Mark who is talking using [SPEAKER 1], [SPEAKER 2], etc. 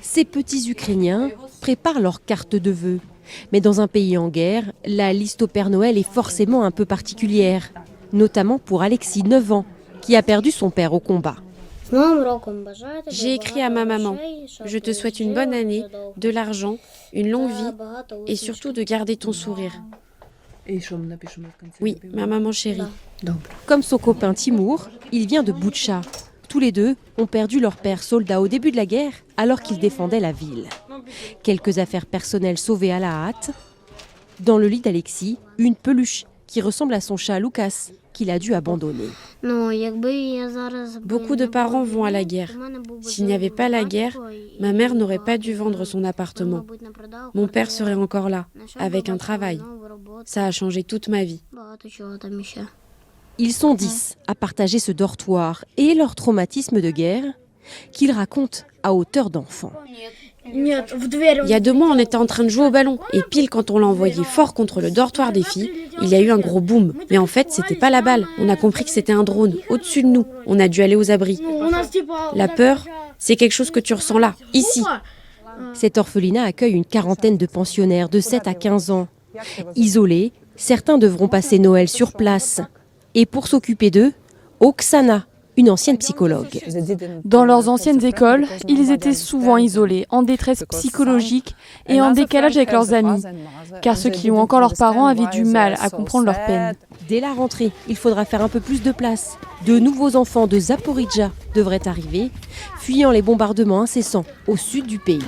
[SPEAKER 1] Ces petits Ukrainiens préparent leur carte de vœux. Mais dans un pays en guerre, la liste au Père Noël est forcément un peu particulière. Notamment pour Alexis, 9 ans, qui a perdu son père au combat.
[SPEAKER 2] J'ai écrit à ma maman. Je te souhaite une bonne année, de l'argent, une longue vie et surtout de garder ton sourire. Oui, ma maman chérie.
[SPEAKER 1] Comme son copain Timour, il vient de Boutcha. Tous les deux ont perdu leur père soldat au début de la guerre alors qu'ils défendaient la ville. Quelques affaires personnelles sauvées à la hâte. Dans le lit d'Alexis, une peluche qui ressemble à son chat Lucas qu'il a dû abandonner.
[SPEAKER 2] Beaucoup de parents vont à la guerre. S'il n'y avait pas la guerre, ma mère n'aurait pas dû vendre son appartement. Mon père serait encore là, avec un travail. Ça a changé toute ma vie.
[SPEAKER 1] Ils sont 10 à partager ce dortoir et leur traumatisme de guerre qu'ils racontent à hauteur d'enfants.
[SPEAKER 2] Il y a 2 mois, on était en train de jouer au ballon. Et pile quand on l'a envoyé fort contre le dortoir des filles, il y a eu un gros boom. Mais en fait, c'était pas la balle. On a compris que c'était un drone, au-dessus de nous. On a dû aller aux abris. La peur, c'est quelque chose que tu ressens là, ici.
[SPEAKER 1] Cet orphelinat accueille une quarantaine de pensionnaires de 7 à 15 ans. Isolés, certains devront passer Noël sur place. Et pour s'occuper d'eux, Oksana, une ancienne psychologue.
[SPEAKER 3] Dans leurs anciennes écoles, ils étaient souvent isolés, en détresse psychologique et en décalage avec leurs amis, car ceux qui ont encore leurs parents avaient du mal à comprendre leur peine.
[SPEAKER 1] Dès la rentrée, il faudra faire un peu plus de place. De nouveaux enfants de Zaporijjia devraient arriver, fuyant les bombardements incessants au sud du pays.